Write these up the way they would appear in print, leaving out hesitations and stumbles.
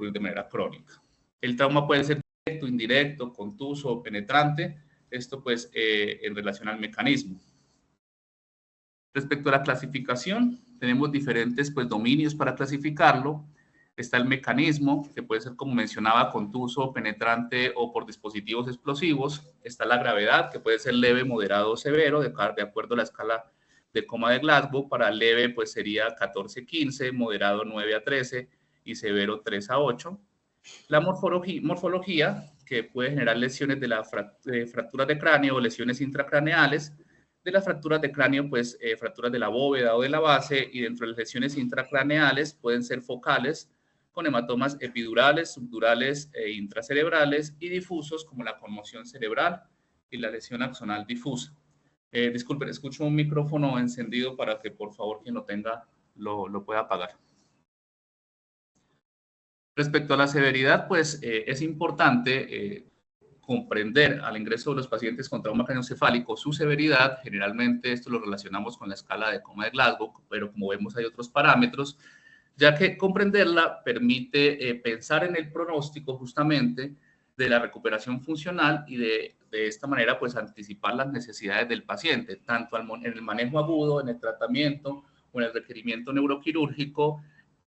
ocurrir de manera crónica. El trauma puede ser directo, indirecto, contuso o penetrante, esto pues en relación al mecanismo. Respecto a la clasificación, tenemos diferentes pues, dominios para clasificarlo. Está el mecanismo, que puede ser, como mencionaba, contuso, penetrante o por dispositivos explosivos. Está la gravedad, que puede ser leve, moderado o severo, de acuerdo a la escala de coma de Glasgow. Para leve, pues sería 14-15, moderado 9-13 y severo 3-8. La morfología, que puede generar lesiones de las fracturas de cráneo o lesiones intracraneales. De las fracturas de cráneo, pues fracturas de la bóveda o de la base, y dentro de las lesiones intracraneales pueden ser focales, con hematomas epidurales, subdurales e intracerebrales, y difusos como la conmoción cerebral y la lesión axonal difusa. Disculpen, escucho un micrófono encendido para que por favor quien lo tenga lo pueda apagar. Respecto a la severidad, pues es importante comprender al ingreso de los pacientes con trauma craneoencefálico su severidad. Generalmente esto lo relacionamos con la escala de coma de Glasgow, pero como vemos hay otros parámetros, ya que comprenderla permite pensar en el pronóstico justamente de la recuperación funcional y de esta manera pues anticipar las necesidades del paciente, tanto en el manejo agudo, en el tratamiento o en el requerimiento neuroquirúrgico,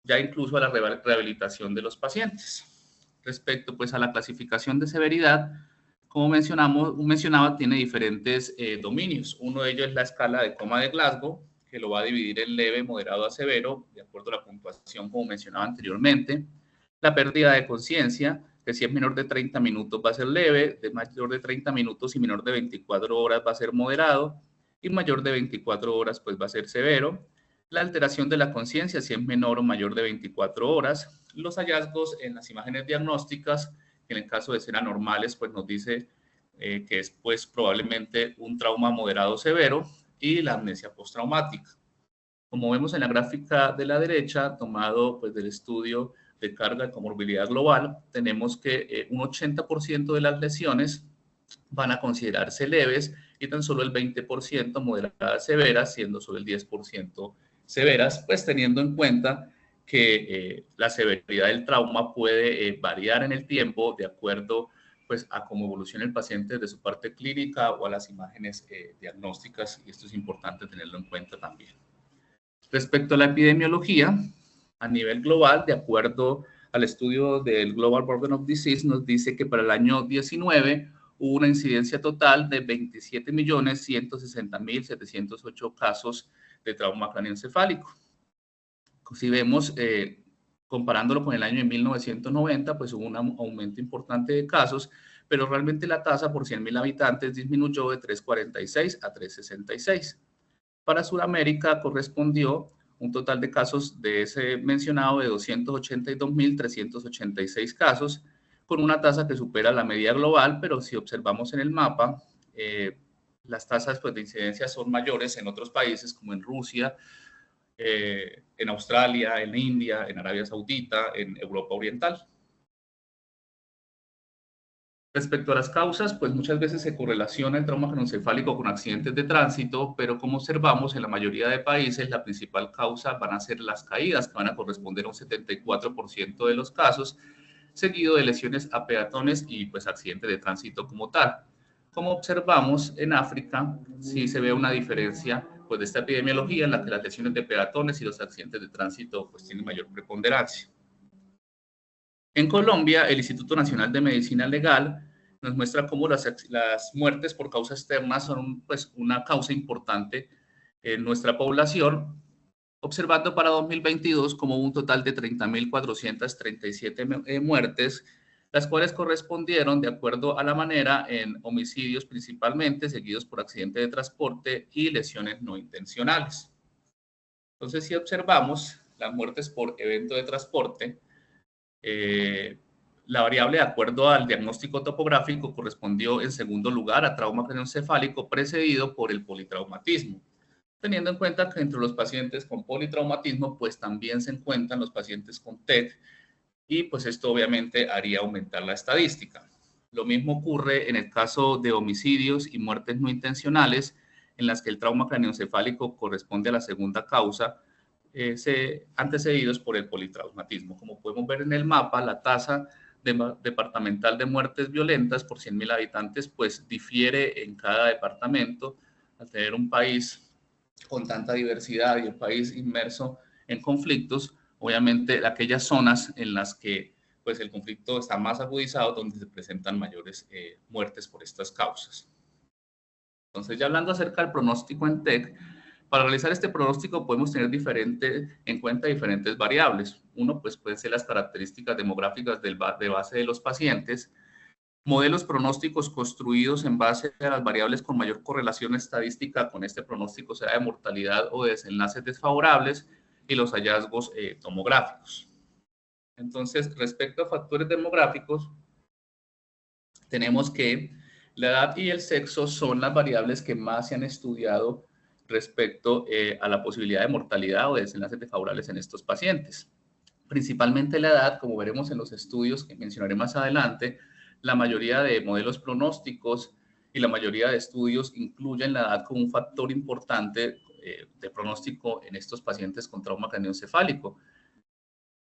ya incluso a la rehabilitación de los pacientes. Respecto pues a la clasificación de severidad, como mencionaba, tiene diferentes dominios. Uno de ellos es la escala de coma de Glasgow, que lo va a dividir en leve, moderado a severo, de acuerdo a la puntuación, como mencionaba anteriormente. La pérdida de conciencia, que si es menor de 30 minutos va a ser leve, de mayor de 30 minutos y menor de 24 horas va a ser moderado, y mayor de 24 horas pues va a ser severo. La alteración de la conciencia, si es menor o mayor de 24 horas. Los hallazgos en las imágenes diagnósticas, que en el caso de ser anormales, pues nos dice que es pues probablemente un trauma moderado severo, y la amnesia postraumática. Como vemos en la gráfica de la derecha, tomado pues del estudio de carga de comorbilidad global, tenemos que un 80% de las lesiones van a considerarse leves y tan solo el 20% moderadas severas, siendo solo el 10% severas, pues teniendo en cuenta que la severidad del trauma puede variar en el tiempo de acuerdo pues a cómo evoluciona el paciente de su parte clínica o a las imágenes diagnósticas, y esto es importante tenerlo en cuenta también. Respecto a la epidemiología, a nivel global, de acuerdo al estudio del Global Burden of Disease, nos dice que para el año 19 hubo una incidencia total de 27.160.708 casos de trauma craneoencefálico. Si vemos, comparándolo con el año de 1990, pues hubo un aumento importante de casos, pero realmente la tasa por 100.000 habitantes disminuyó de 3.46 a 3.66. Para Sudamérica correspondió un total de casos de ese mencionado de 282.386 casos, con una tasa que supera la media global, pero si observamos en el mapa, las tasas pues, de incidencia son mayores en otros países como en Rusia, en Australia, en India, en Arabia Saudita, en Europa Oriental. Respecto a las causas, pues muchas veces se correlaciona el trauma craneoencefálico con accidentes de tránsito, pero como observamos en la mayoría de países, la principal causa van a ser las caídas, que van a corresponder a un 74% de los casos, seguido de lesiones a peatones y pues accidentes de tránsito como tal. Como observamos en África, sí se ve una diferencia pues, de esta epidemiología en la que las lesiones de peatones y los accidentes de tránsito pues, tienen mayor preponderancia. En Colombia, el Instituto Nacional de Medicina Legal nos muestra cómo las muertes por causas externas son pues, una causa importante en nuestra población, observando para 2022 como un total de 30.437 muertes, las cuales correspondieron, de acuerdo a la manera, en homicidios principalmente, seguidos por accidentes de transporte y lesiones no intencionales. Entonces, si observamos las muertes por evento de transporte, la variable de acuerdo al diagnóstico topográfico correspondió en segundo lugar a trauma craneoencefálico precedido por el politraumatismo, teniendo en cuenta que entre los pacientes con politraumatismo pues también se encuentran los pacientes con TED, y pues esto obviamente haría aumentar la estadística. Lo mismo ocurre en el caso de homicidios y muertes no intencionales, en las que el trauma craneoencefálico corresponde a la segunda causa, antecedidos por el politraumatismo. Como podemos ver en el mapa, la tasa departamental de muertes violentas por 100.000 habitantes pues difiere en cada departamento. Al tener un país con tanta diversidad y un país inmerso en conflictos, obviamente aquellas zonas en las que pues el conflicto está más agudizado, donde se presentan mayores muertes por estas causas. Entonces, ya hablando acerca del pronóstico en TEC, para realizar este pronóstico podemos tener en cuenta diferentes variables. Uno, pues pueden ser las características demográficas de base de los pacientes, modelos pronósticos construidos en base a las variables con mayor correlación estadística con este pronóstico, sea de mortalidad o de desenlaces desfavorables, y los hallazgos tomográficos. Entonces, respecto a factores demográficos, tenemos que la edad y el sexo son las variables que más se han estudiado respecto a la posibilidad de mortalidad o de desenlaces desfavorables en estos pacientes. Principalmente la edad, como veremos en los estudios que mencionaré más adelante, la mayoría de modelos pronósticos y la mayoría de estudios incluyen la edad como un factor importante de pronóstico en estos pacientes con trauma craneoencefálico.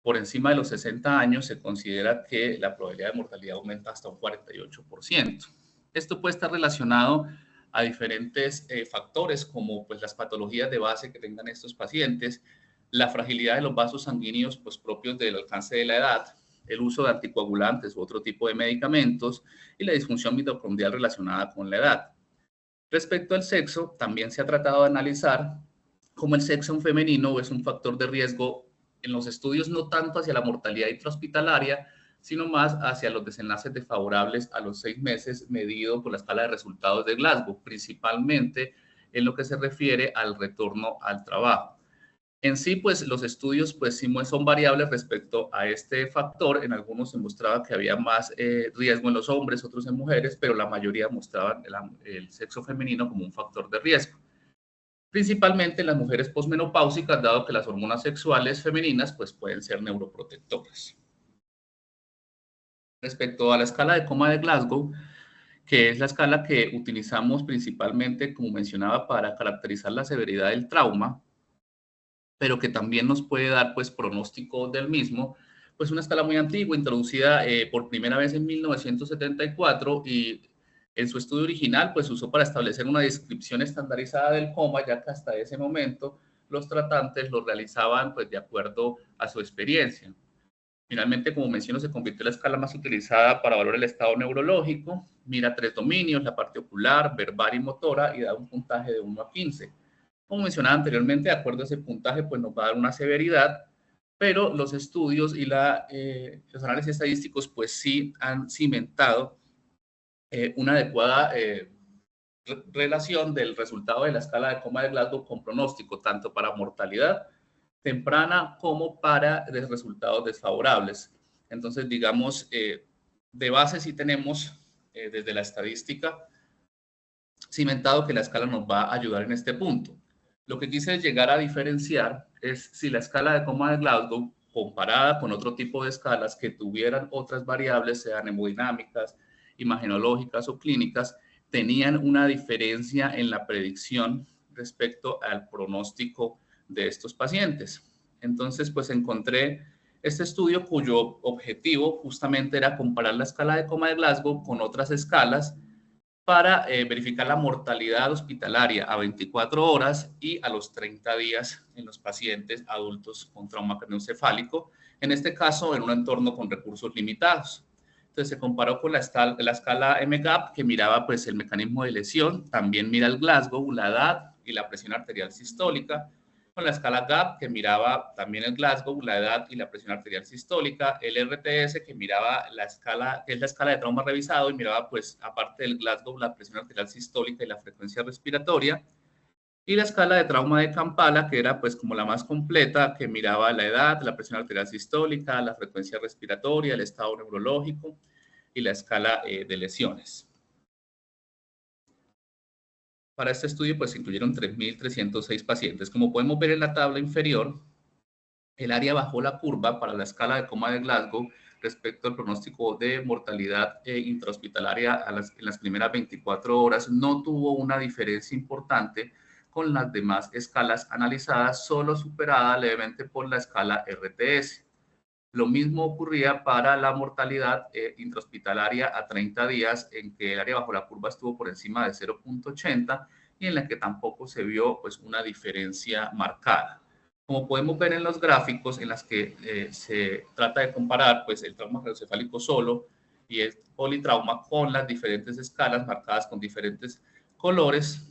Por encima de los 60 años se considera que la probabilidad de mortalidad aumenta hasta un 48%. Esto puede estar relacionado a diferentes factores como pues, las patologías de base que tengan estos pacientes, la fragilidad de los vasos sanguíneos pues, propios del alcance de la edad, el uso de anticoagulantes u otro tipo de medicamentos y la disfunción mitocondrial relacionada con la edad. Respecto al sexo, también se ha tratado de analizar cómo el sexo femenino es un factor de riesgo en los estudios, no tanto hacia la mortalidad intrahospitalaria, sino más hacia los desenlaces desfavorables a los 6 meses medido por la escala de resultados de Glasgow, principalmente en lo que se refiere al retorno al trabajo. En sí, pues los estudios pues sí son variables respecto a este factor. En algunos se mostraba que había más riesgo en los hombres, otros en mujeres, pero la mayoría mostraban el sexo femenino como un factor de riesgo. Principalmente en las mujeres posmenopáusicas, dado que las hormonas sexuales femeninas pues pueden ser neuroprotectoras. Respecto a la escala de coma de Glasgow, que es la escala que utilizamos principalmente, como mencionaba, para caracterizar la severidad del trauma, pero que también nos puede dar pues pronóstico del mismo, pues una escala muy antigua, introducida por primera vez en 1974 y en su estudio original pues se usó para establecer una descripción estandarizada del coma, ya que hasta ese momento los tratantes lo realizaban pues de acuerdo a su experiencia. Finalmente, como menciono, se convirtió en la escala más utilizada para valorar el estado neurológico. Mira 3 dominios, la parte ocular, verbal y motora, y da un puntaje de 1 a 15. Como mencionaba anteriormente, de acuerdo a ese puntaje, pues nos va a dar una severidad, pero los estudios y los análisis estadísticos, pues sí han cimentado una adecuada relación del resultado de la escala de coma de Glasgow con pronóstico, tanto para mortalidad temprana como para resultados desfavorables. Entonces, digamos, de base sí tenemos desde la estadística cimentado que la escala nos va a ayudar en este punto. Lo que quise llegar a diferenciar es si la escala de coma de Glasgow comparada con otro tipo de escalas que tuvieran otras variables, sean hemodinámicas, imagenológicas o clínicas, tenían una diferencia en la predicción respecto al pronóstico de estos pacientes. Entonces, pues encontré este estudio cuyo objetivo justamente era comparar la escala de coma de Glasgow con otras escalas para verificar la mortalidad hospitalaria a 24 horas y a los 30 días en los pacientes adultos con trauma craneoencefálico, en este caso en un entorno con recursos limitados. Entonces se comparó con la escala MGAP, que miraba pues el mecanismo de lesión, también mira el Glasgow, la edad y la presión arterial sistólica, con la escala GAP, que miraba también el Glasgow, la edad y la presión arterial sistólica, el RTS, que miraba la escala, que es la escala de trauma revisado, y miraba, pues, aparte del Glasgow, la presión arterial sistólica y la frecuencia respiratoria, y la escala de trauma de Kampala, que era, pues, como la más completa, que miraba la edad, la presión arterial sistólica, la frecuencia respiratoria, el estado neurológico y la escala de lesiones. Para este estudio, pues, se incluyeron 3.306 pacientes. Como podemos ver en la tabla inferior, el área bajó la curva para la escala de coma de Glasgow respecto al pronóstico de mortalidad intrahospitalaria en las primeras 24 horas. No tuvo una diferencia importante con las demás escalas analizadas, solo superada levemente por la escala RTS. Lo mismo ocurría para la mortalidad intrahospitalaria a 30 días, en que el área bajo la curva estuvo por encima de 0.80 y en la que tampoco se vio pues, una diferencia marcada. Como podemos ver en los gráficos en las que se trata de comparar pues, el trauma craneoencefálico solo y el politrauma con las diferentes escalas marcadas con diferentes colores,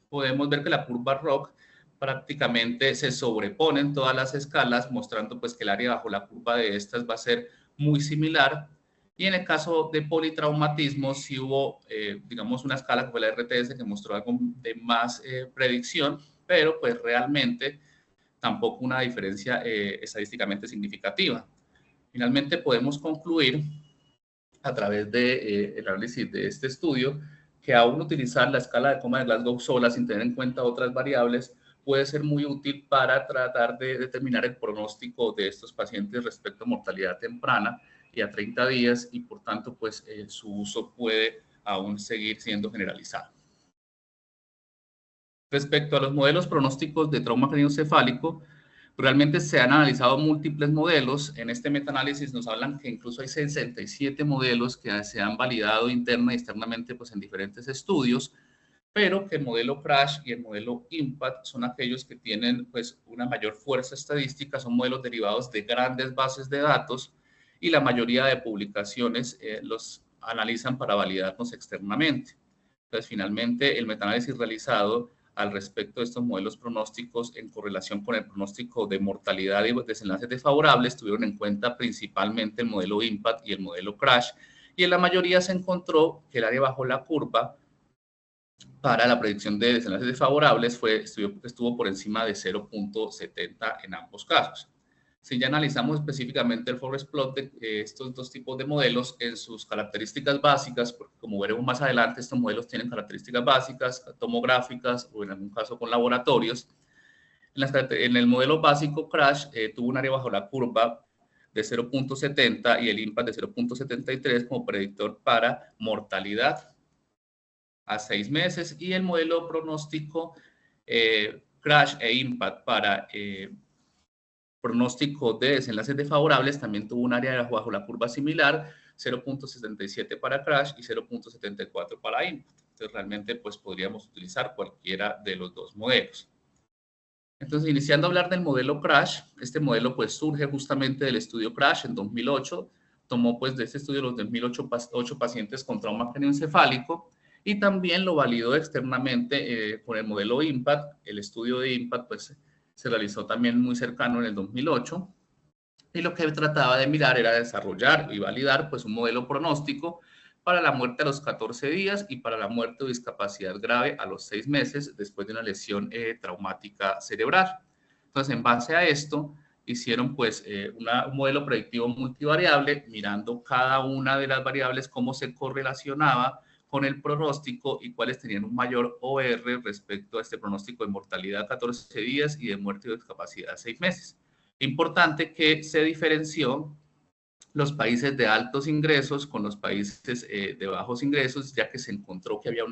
podemos ver que la curva ROC prácticamente se sobreponen todas las escalas, mostrando pues que el área bajo la curva de estas va a ser muy similar. Y en el caso de politraumatismo, sí hubo, digamos, una escala que fue la RTS que mostró algo de más predicción, pero pues realmente tampoco una diferencia estadísticamente significativa. Finalmente podemos concluir a través del análisis de este estudio que aún utilizar la escala de coma de Glasgow sola sin tener en cuenta otras variables puede ser muy útil para tratar de determinar el pronóstico de estos pacientes respecto a mortalidad temprana y a 30 días y por tanto pues su uso puede aún seguir siendo generalizado. Respecto a los modelos pronósticos de trauma craneoencefálico, realmente se han analizado múltiples modelos. En este metaanálisis nos hablan que incluso hay 67 modelos que se han validado interna y externamente pues, en diferentes estudios, pero que el modelo CRASH y el modelo IMPACT son aquellos que tienen pues, una mayor fuerza estadística, son modelos derivados de grandes bases de datos y la mayoría de publicaciones los analizan para validarnos externamente. Entonces, finalmente, el metaanálisis realizado al respecto de estos modelos pronósticos en correlación con el pronóstico de mortalidad y desenlaces desfavorables tuvieron en cuenta principalmente el modelo IMPACT y el modelo CRASH, y en la mayoría se encontró que el área bajo la curva para la predicción de desenlaces desfavorables estuvo por encima de 0.70 en ambos casos. Si ya analizamos específicamente el forest plot de estos dos tipos de modelos en sus características básicas, porque como veremos más adelante, estos modelos tienen características básicas, tomográficas o en algún caso con laboratorios. En el modelo básico CRASH tuvo un área bajo la curva de 0.70 y el IMPACT de 0.73 como predictor para mortalidad a 6 meses, y el modelo pronóstico CRASH e IMPACT para pronóstico de desenlaces desfavorables también tuvo un área bajo la curva similar, 0.67 para CRASH y 0.74 para IMPACT. Entonces, realmente, pues podríamos utilizar cualquiera de los dos modelos. Entonces, iniciando a hablar del modelo CRASH, este modelo pues surge justamente del estudio CRASH en 2008, tomó pues de este estudio los 2008 pacientes con trauma craneoencefálico y también lo validó externamente con el modelo IMPACT. El estudio de IMPACT pues se realizó también muy cercano en el 2008 y lo que trataba de mirar era desarrollar y validar pues un modelo pronóstico para la muerte a los 14 días y para la muerte o discapacidad grave a los 6 meses después de una lesión traumática cerebral. Entonces, en base a esto, hicieron pues un modelo predictivo multivariable mirando cada una de las variables, cómo se correlacionaba con el pronóstico y cuáles tenían un mayor OR respecto a este pronóstico de mortalidad a 14 días y de muerte o discapacidad a 6 meses. Importante que se diferenció los países de altos ingresos con los países de bajos ingresos, ya que se encontró que había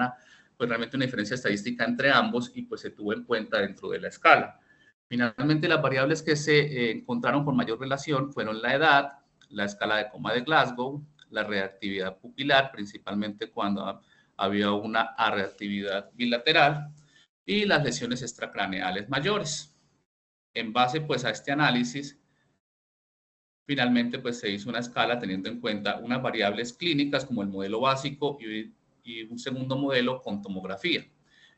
pues realmente una diferencia estadística entre ambos y pues se tuvo en cuenta dentro de la escala. Finalmente, las variables que se encontraron con mayor relación fueron la edad, la escala de coma de Glasgow, la reactividad pupilar, principalmente cuando había una arreactividad bilateral, y las lesiones extracraneales mayores. En base pues a este análisis, finalmente, pues se hizo una escala teniendo en cuenta unas variables clínicas como el modelo básico y un segundo modelo con tomografía.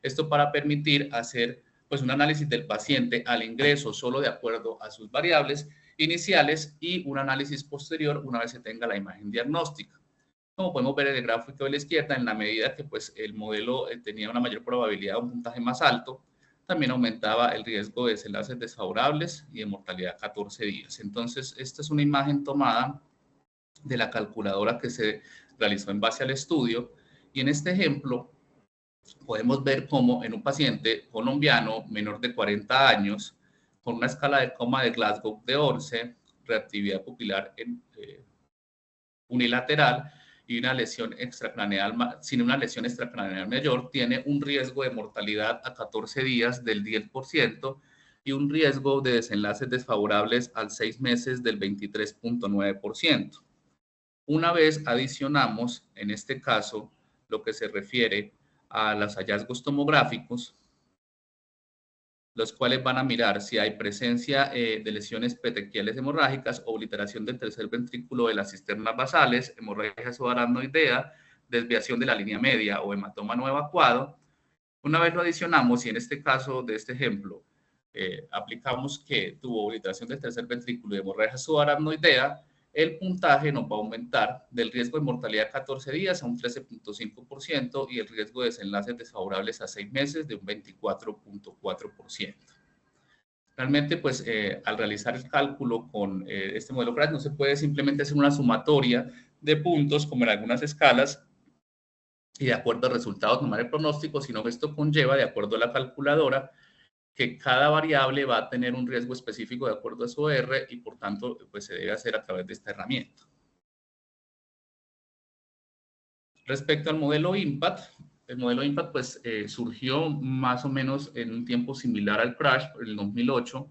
Esto para permitir hacer pues un análisis del paciente al ingreso solo de acuerdo a sus variables iniciales y un análisis posterior una vez se tenga la imagen diagnóstica. Como podemos ver en el gráfico de la izquierda, en la medida que pues el modelo tenía una mayor probabilidad de un puntaje más alto, también aumentaba el riesgo de desenlaces desfavorables y de mortalidad a 14 días. Entonces, esta es una imagen tomada de la calculadora que se realizó en base al estudio, y en este ejemplo podemos ver cómo en un paciente colombiano menor de 40 años, con una escala de coma de Glasgow de 11, reactividad pupilar unilateral y una lesión extracraneal, sin una lesión extracraneal mayor, tiene un riesgo de mortalidad a 14 días del 10% y un riesgo de desenlaces desfavorables a 6 meses del 23.9%. Una vez adicionamos, en este caso, lo que se refiere a los hallazgos tomográficos, los cuales van a mirar si hay presencia de lesiones petequiales hemorrágicas, obliteración del tercer ventrículo de las cisternas basales, hemorragia subaracnoidea, desviación de la línea media o hematoma no evacuado. Una vez lo adicionamos, y en este caso de este ejemplo, aplicamos que tuvo obliteración del tercer ventrículo y hemorragia subaracnoidea, el puntaje nos va a aumentar del riesgo de mortalidad a 14 días a un 13.5% y el riesgo de desenlaces desfavorables a 6 meses de un 24.4%. Realmente, pues, al realizar el cálculo con este modelo CRASH no se puede simplemente hacer una sumatoria de puntos como en algunas escalas y de acuerdo al resultado tomar el pronóstico, sino que esto conlleva, de acuerdo a la calculadora, que cada variable va a tener un riesgo específico de acuerdo a su R y por tanto pues se debe hacer a través de esta herramienta. Respecto al modelo IMPACT, el modelo IMPACT pues surgió más o menos en un tiempo similar al CRASH, en el 2008,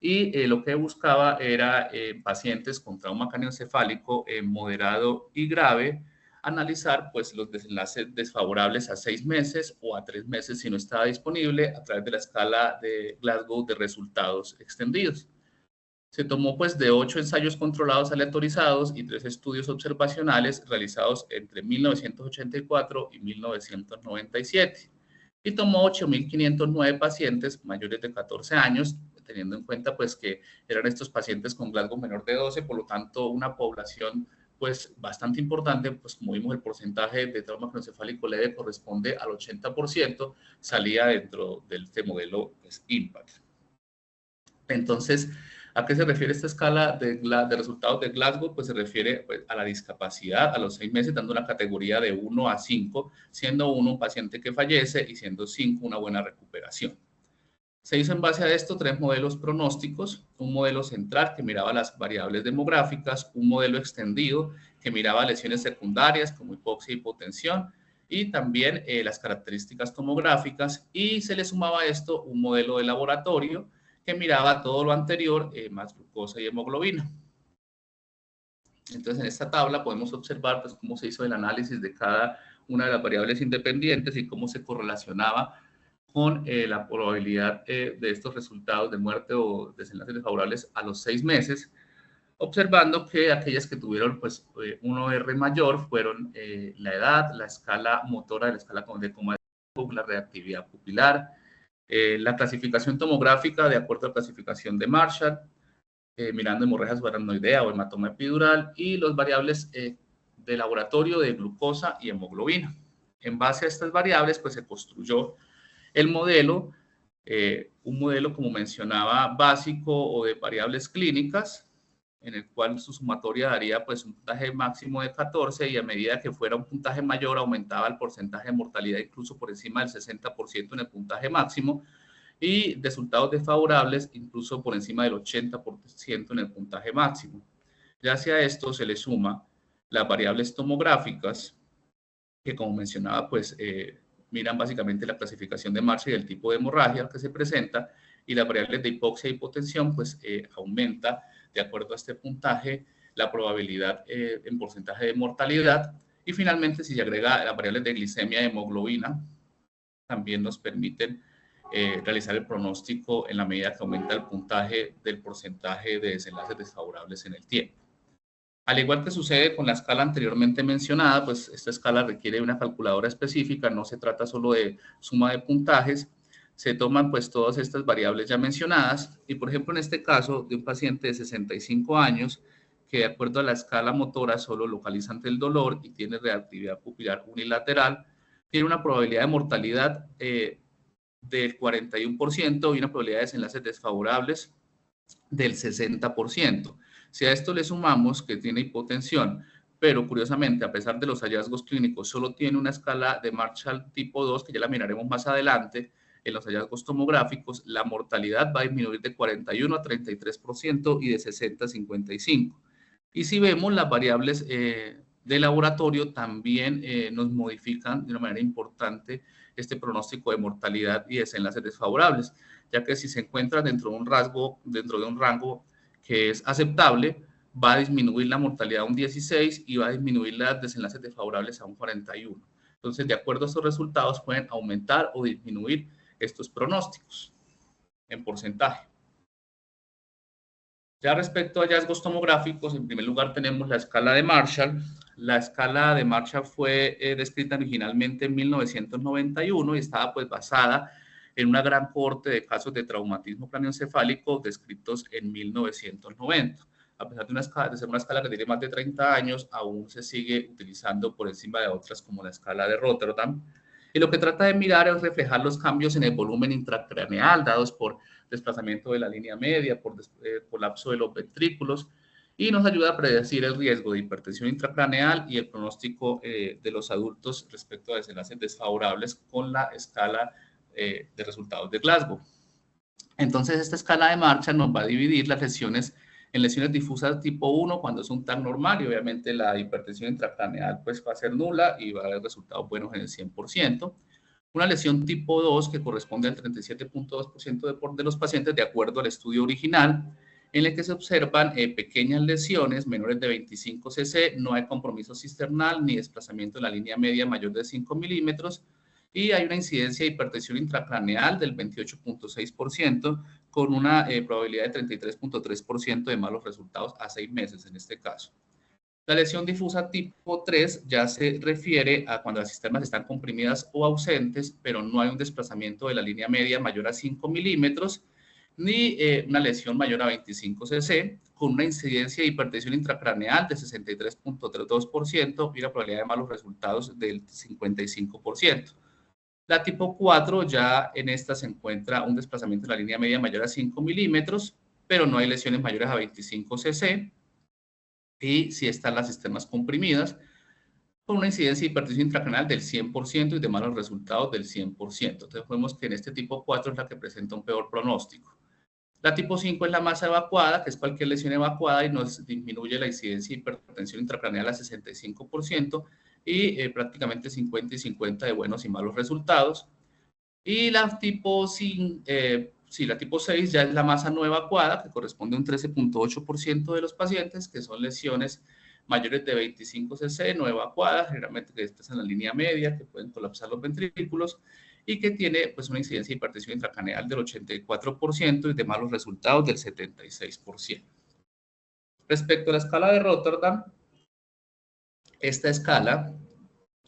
y lo que buscaba era pacientes con trauma craneoencefálico moderado y grave, analizar pues los desenlaces desfavorables a 6 meses o a 3 meses si no estaba disponible a través de la escala de Glasgow de resultados extendidos. Se tomó pues de 8 ensayos controlados aleatorizados y 3 estudios observacionales realizados entre 1984 y 1997 y tomó 8.509 pacientes mayores de 14 años, teniendo en cuenta pues que eran estos pacientes con Glasgow menor de 12, por lo tanto una población pues bastante importante, pues como vimos el porcentaje de trauma craneoencefálico leve corresponde al 80%, salía dentro de este modelo pues, IMPACT. Entonces, ¿a qué se refiere esta escala de resultados de Glasgow? Pues se refiere pues, a la discapacidad a los 6 meses, dando una categoría de 1 a 5, siendo 1 un paciente que fallece y siendo 5 una buena recuperación. Se hizo en base a esto 3 modelos pronósticos, un modelo central que miraba las variables demográficas, un modelo extendido que miraba lesiones secundarias como hipoxia y hipotensión, y también las características tomográficas, y se le sumaba a esto un modelo de laboratorio que miraba todo lo anterior, más glucosa y hemoglobina. Entonces, en esta tabla podemos observar pues, cómo se hizo el análisis de cada una de las variables independientes y cómo se correlacionaba con la probabilidad de estos resultados de muerte o desenlaces desfavorables a los 6 meses, observando que aquellas que tuvieron pues, un OR mayor fueron la edad, la escala motora de la escala de coma, la reactividad pupilar, la clasificación tomográfica de acuerdo a la clasificación de Marshall, mirando hemorragia subaracnoidea o hematoma epidural, y los variables de laboratorio de glucosa y hemoglobina. En base a estas variables, pues se construyó el modelo, un modelo, como mencionaba, básico o de variables clínicas, en el cual su sumatoria daría pues un puntaje máximo de 14 y a medida que fuera un puntaje mayor aumentaba el porcentaje de mortalidad incluso por encima del 60% en el puntaje máximo y resultados desfavorables incluso por encima del 80% en el puntaje máximo. Ya hacia esto se le suma las variables tomográficas que, como mencionaba, pues miran básicamente la clasificación de Marshall y el tipo de hemorragia que se presenta, y las variables de hipoxia y hipotensión, pues aumenta de acuerdo a este puntaje la probabilidad en porcentaje de mortalidad, y finalmente si se agrega las variables de glicemia y hemoglobina, también nos permiten realizar el pronóstico en la medida que aumenta el puntaje del porcentaje de desenlaces desfavorables en el tiempo. Al igual que sucede con la escala anteriormente mencionada, pues esta escala requiere una calculadora específica, no se trata solo de suma de puntajes, se toman pues todas estas variables ya mencionadas y por ejemplo en este caso de un paciente de 65 años que de acuerdo a la escala motora solo localiza ante el dolor y tiene reactividad pupilar unilateral, tiene una probabilidad de mortalidad del 41% y una probabilidad de desenlaces desfavorables del 60%. Si a esto le sumamos que tiene hipotensión, pero curiosamente, a pesar de los hallazgos clínicos, solo tiene una escala de Marshall tipo 2, que ya la miraremos más adelante, en los hallazgos tomográficos, la mortalidad va a disminuir de 41 a 33% y de 60 a 55%. Y si vemos las variables de de laboratorio también nos modifican de una manera importante este pronóstico de mortalidad y desenlaces desfavorables, ya que si se encuentra dentro de un rango que es aceptable, va a disminuir la mortalidad a un 16 y va a disminuir los desenlaces desfavorables a un 41. Entonces, de acuerdo a estos resultados, pueden aumentar o disminuir estos pronósticos en porcentaje. Ya respecto a hallazgos tomográficos, en primer lugar tenemos la escala de Marshall. La escala de Marshall fue descrita originalmente en 1991 y estaba pues basada en una gran cohorte de casos de traumatismo craneoencefálico descritos en 1990. A pesar de ser una escala que tiene más de 30 años, aún se sigue utilizando por encima de otras como la escala de Rotterdam. Y lo que trata de mirar es reflejar los cambios en el volumen intracraneal dados por desplazamiento de la línea media, por colapso de los ventrículos, y nos ayuda a predecir el riesgo de hipertensión intracraneal y el pronóstico de los adultos respecto a desenlaces desfavorables con la escala de resultados de Glasgow. Entonces, esta escala de Marshall nos va a dividir las lesiones en lesiones difusas tipo 1 cuando es un TAC normal y obviamente la hipertensión intracraneal pues va a ser nula y va a haber resultados buenos en el 100%. Una lesión tipo 2 que corresponde al 37.2% de los pacientes de acuerdo al estudio original, en el que se observan pequeñas lesiones menores de 25 cc, no hay compromiso cisternal ni desplazamiento en la línea media mayor de 5 milímetros, y hay una incidencia de hipertensión intracraneal del 28.6%, con una probabilidad de 33.3% de malos resultados a 6 meses en este caso. La lesión difusa tipo 3 ya se refiere a cuando las cisternas están comprimidas o ausentes, pero no hay un desplazamiento de la línea media mayor a 5 milímetros, ni una lesión mayor a 25 cc, con una incidencia de hipertensión intracraneal de 63.32% y una probabilidad de malos resultados del 55%. La tipo 4, ya en esta se encuentra un desplazamiento de la línea media mayor a 5 milímetros, pero no hay lesiones mayores a 25 cc, y si están las cisternas comprimidas, con una incidencia de hipertensión intracraneal del 100% y de malos resultados del 100%. Entonces vemos que en este tipo 4 es la que presenta un peor pronóstico. La tipo 5 es la masa evacuada, que es cualquier lesión evacuada y nos disminuye la incidencia de hipertensión intracraneal a 65% y prácticamente 50 y 50 de buenos y malos resultados. Y la tipo 5, la tipo 6 ya es la masa no evacuada, que corresponde a un 13.8% de los pacientes, que son lesiones mayores de 25 cc no evacuadas, generalmente que están en la línea media, que pueden colapsar los ventrículos, y que tiene pues, una incidencia de hipertensión intracraneal del 84% y de malos resultados del 76%. Respecto a la escala de Rotterdam, esta escala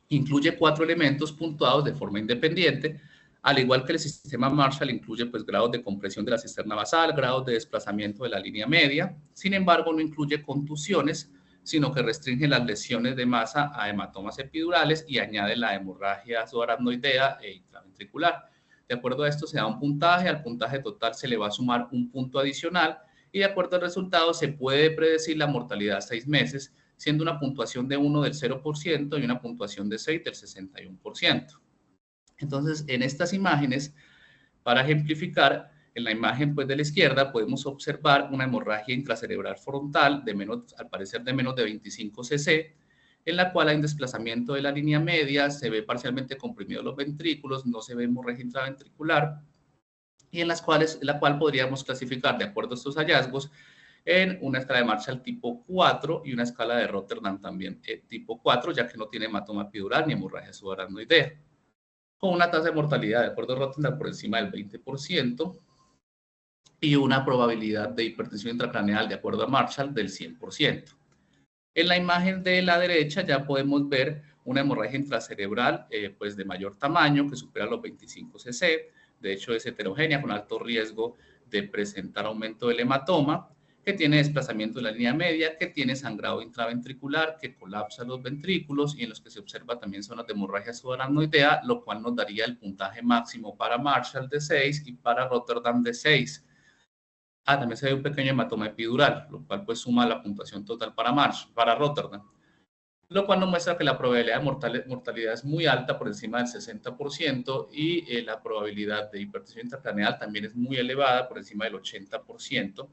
incluye 4 elementos puntuados de forma independiente, al igual que el sistema Marshall incluye pues, grados de compresión de la cisterna basal, grados de desplazamiento de la línea media. Sin embargo, no incluye contusiones, sino que restringe las lesiones de masa a hematomas epidurales y añade la hemorragia subaracnoidea e intraventricular. De acuerdo a esto se da un puntaje, al puntaje total se le va a sumar un punto adicional y de acuerdo al resultado se puede predecir la mortalidad a 6 meses, siendo una puntuación de 1 del 0% y una puntuación de 6 del 61%. Entonces, en estas imágenes, para ejemplificar, en la imagen pues, de la izquierda podemos observar una hemorragia intracerebral frontal, al parecer de menos de 25 cc, en la cual hay un desplazamiento de la línea media, se ve parcialmente comprimidos los ventrículos, no se ve hemorragia intraventricular, y en la cual podríamos clasificar, de acuerdo a estos hallazgos, en una escala de Marshall tipo 4 y una escala de Rotterdam también tipo 4, ya que no tiene hematoma epidural ni hemorragia subaracnoidea, con una tasa de mortalidad de acuerdo a Rotterdam por encima del 20% y una probabilidad de hipertensión intracraneal de acuerdo a Marshall del 100%. En la imagen de la derecha ya podemos ver una hemorragia intracerebral pues de mayor tamaño que supera los 25 cc, de hecho es heterogénea con alto riesgo de presentar aumento del hematoma, que tiene desplazamiento de la línea media, que tiene sangrado intraventricular, que colapsa los ventrículos y en los que se observa también zonas de hemorragia subaracnoidea, lo cual nos daría el puntaje máximo para Marshall de 6 y para Rotterdam de 6. También se ve un pequeño hematoma epidural, lo cual pues suma la puntuación total para Rotterdam, lo cual nos muestra que la probabilidad de mortalidad es muy alta, por encima del 60%, y la probabilidad de hipertensión intracraneal también es muy elevada, por encima del 80%,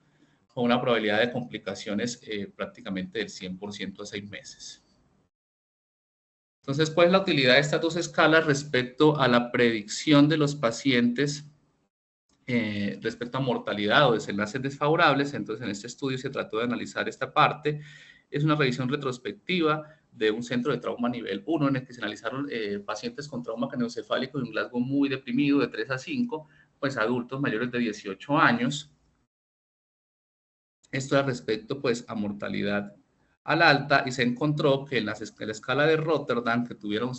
con una probabilidad de complicaciones prácticamente del 100% a 6 meses. Entonces, ¿cuál es la utilidad de estas dos escalas respecto a la predicción de los pacientes respecto a mortalidad o desenlaces desfavorables? Entonces, en este estudio se trató de analizar esta parte. Es una revisión retrospectiva de un centro de trauma nivel 1 en el que se analizaron pacientes con trauma craneoencefálico y un Glasgow muy deprimido de 3 a 5, pues adultos mayores de 18 años. Esto es respecto pues a mortalidad al alta, y se encontró que en la escala de Rotterdam, que tuvieron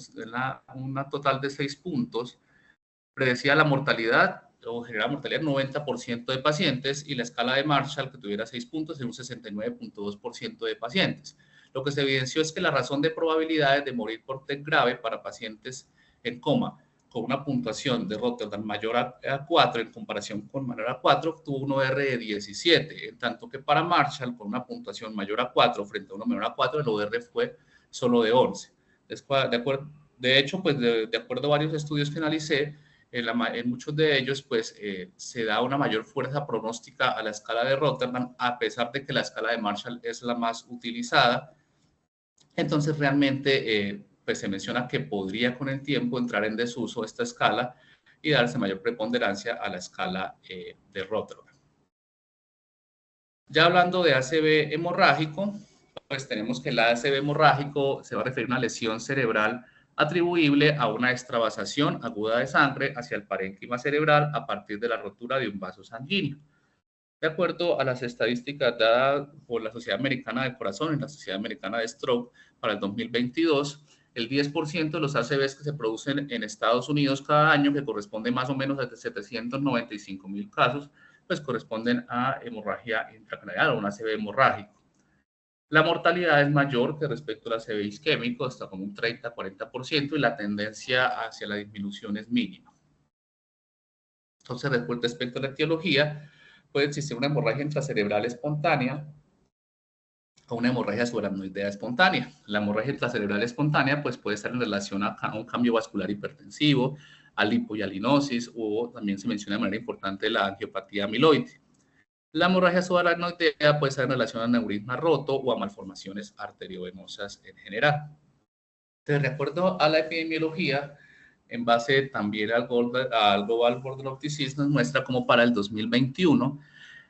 una total de 6 puntos, predecía la mortalidad o generaba mortalidad en 90% de pacientes, y la escala de Marshall, que tuviera 6 puntos, en un 69.2% de pacientes. Lo que se evidenció es que la razón de probabilidades de morir por TEC grave para pacientes en coma con una puntuación de Rotterdam mayor a 4 en comparación con menor a 4, tuvo un OR de 17, en tanto que para Marshall, con una puntuación mayor a 4 frente a uno menor a 4, el OR fue solo de 11. De hecho, pues de acuerdo a varios estudios que analicé, en muchos de ellos, pues se da una mayor fuerza pronóstica a la escala de Rotterdam, a pesar de que la escala de Marshall es la más utilizada. Entonces, realmente, pues se menciona que podría con el tiempo entrar en desuso esta escala y darse mayor preponderancia a la escala de Rotterdam. Ya hablando de ACV hemorrágico, pues tenemos que el ACV hemorrágico se va a referir a una lesión cerebral atribuible a una extravasación aguda de sangre hacia el parénquima cerebral a partir de la rotura de un vaso sanguíneo. De acuerdo a las estadísticas dadas por la Sociedad Americana del Corazón y la Sociedad Americana de Stroke para el 2022, el 10% de los ACVs que se producen en Estados Unidos cada año, que corresponde más o menos a 795,000 casos, pues corresponden a hemorragia intracraneal o un ACV hemorrágico. La mortalidad es mayor que respecto al ACV isquémico, hasta como un 30-40%, y la tendencia hacia la disminución es mínima. Entonces, respecto a la etiología, puede existir una hemorragia intracerebral espontánea o una hemorragia subaracnoidea espontánea. La hemorragia intracerebral espontánea pues, puede estar en relación a un cambio vascular hipertensivo, a lipohialinosis, o también se menciona de manera importante la angiopatía amiloide. La hemorragia subaracnoidea puede estar en relación a aneurisma roto o a malformaciones arteriovenosas en general. Entonces, de acuerdo a la epidemiología, en base también al Global Borderline Disease, nos muestra como para el 2021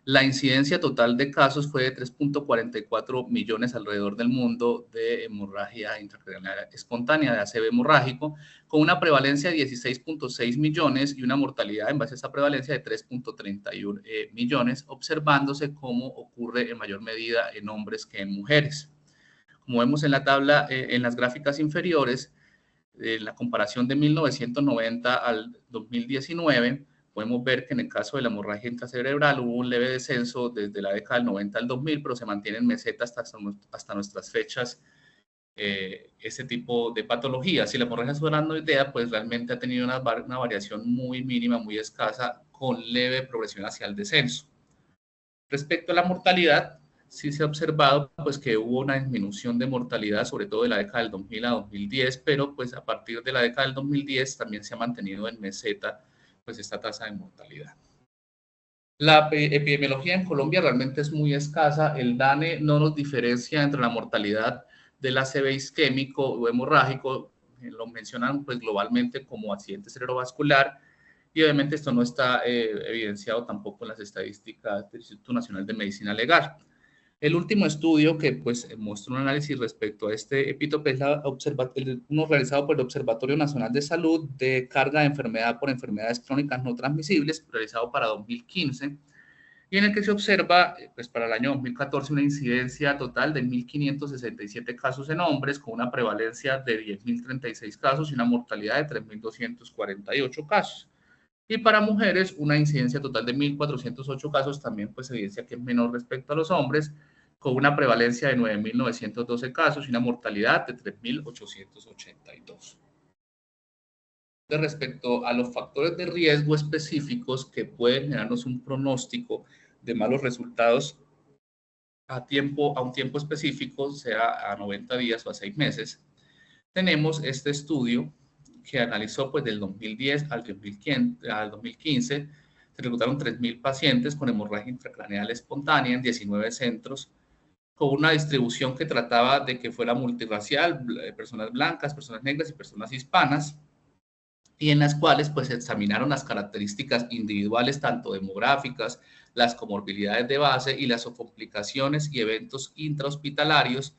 la incidencia total de casos fue de 3.44 millones alrededor del mundo de hemorragia intracraneal espontánea, de ACV hemorrágico, con una prevalencia de 16.6 millones y una mortalidad en base a esa prevalencia de 3.31 millones, observándose cómo ocurre en mayor medida en hombres que en mujeres. Como vemos en la tabla, en las gráficas inferiores, la comparación de 1990 al 2019, podemos ver que en el caso de la hemorragia intracerebral hubo un leve descenso desde la década del 90 al 2000, pero se mantiene en meseta hasta nuestras fechas ese tipo de patologías. Y la hemorragia subaracnoidea, pues realmente ha tenido una variación muy mínima, muy escasa, con leve progresión hacia el descenso. Respecto a la mortalidad, sí se ha observado pues, que hubo una disminución de mortalidad, sobre todo de la década del 2000 a 2010, pero pues, a partir de la década del 2010 también se ha mantenido en meseta pues, esta tasa de mortalidad. La epidemiología en Colombia realmente es muy escasa. El DANE no nos diferencia entre la mortalidad del ACV isquémico o hemorrágico, lo mencionan pues, globalmente como accidente cerebrovascular, y obviamente esto no está evidenciado tampoco en las estadísticas del Instituto Nacional de Medicina Legal. El último estudio que pues, mostró un análisis respecto a este epítope es uno realizado por el Observatorio Nacional de Salud de carga de enfermedad por enfermedades crónicas no transmisibles, realizado para 2015, y en el que se observa pues, para el año 2014 una incidencia total de 1.567 casos en hombres, con una prevalencia de 10.036 casos y una mortalidad de 3.248 casos. Y para mujeres, una incidencia total de 1.408 casos, también pues evidencia que es menor respecto a los hombres, con una prevalencia de 9.912 casos y una mortalidad de 3.882. Respecto a los factores de riesgo específicos que pueden generarnos un pronóstico de malos resultados a un tiempo específico, sea a 90 días o a 6 meses, tenemos este estudio que analizó pues del 2010 al 2015, se reclutaron 3.000 pacientes con hemorragia intracraneal espontánea en 19 centros con una distribución que trataba de que fuera multirracial, personas blancas, personas negras y personas hispanas, y en las cuales pues se examinaron las características individuales, tanto demográficas, las comorbilidades de base y las complicaciones y eventos intrahospitalarios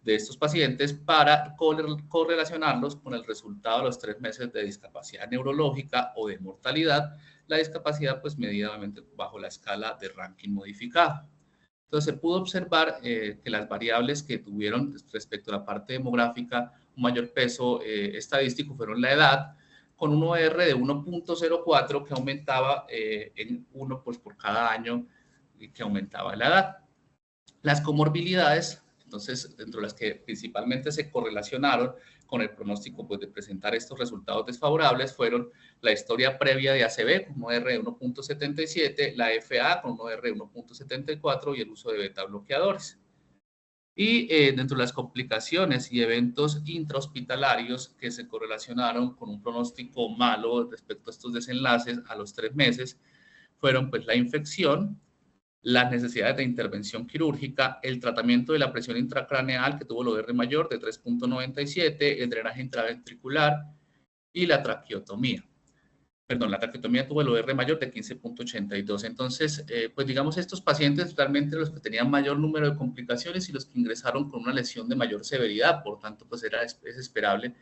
de estos pacientes para correlacionarlos con el resultado de los 3 meses de discapacidad neurológica o de mortalidad, la discapacidad pues medida obviamente bajo la escala de ranking modificado. Entonces se pudo observar que las variables que tuvieron respecto a la parte demográfica un mayor peso estadístico fueron la edad, con un OR de 1.04 que aumentaba en 1 pues, por cada año que aumentaba la edad. Las comorbilidades, entonces, dentro de las que principalmente se correlacionaron con el pronóstico pues, de presentar estos resultados desfavorables, fueron la historia previa de ACV con un OR de 1.77, la FA con un OR de 1.74 y el uso de beta bloqueadores. Y dentro de las complicaciones y eventos intrahospitalarios que se correlacionaron con un pronóstico malo respecto a estos desenlaces a los 3 meses, fueron pues la infección, las necesidades de intervención quirúrgica, el tratamiento de la presión intracraneal que tuvo el OR mayor de 3.97, el drenaje intraventricular y la traqueotomía. Perdón, la traqueotomía tuvo el OR mayor de 15.82. Entonces, pues digamos, estos pacientes realmente los que tenían mayor número de complicaciones y los que ingresaron con una lesión de mayor severidad, por tanto, pues es esperable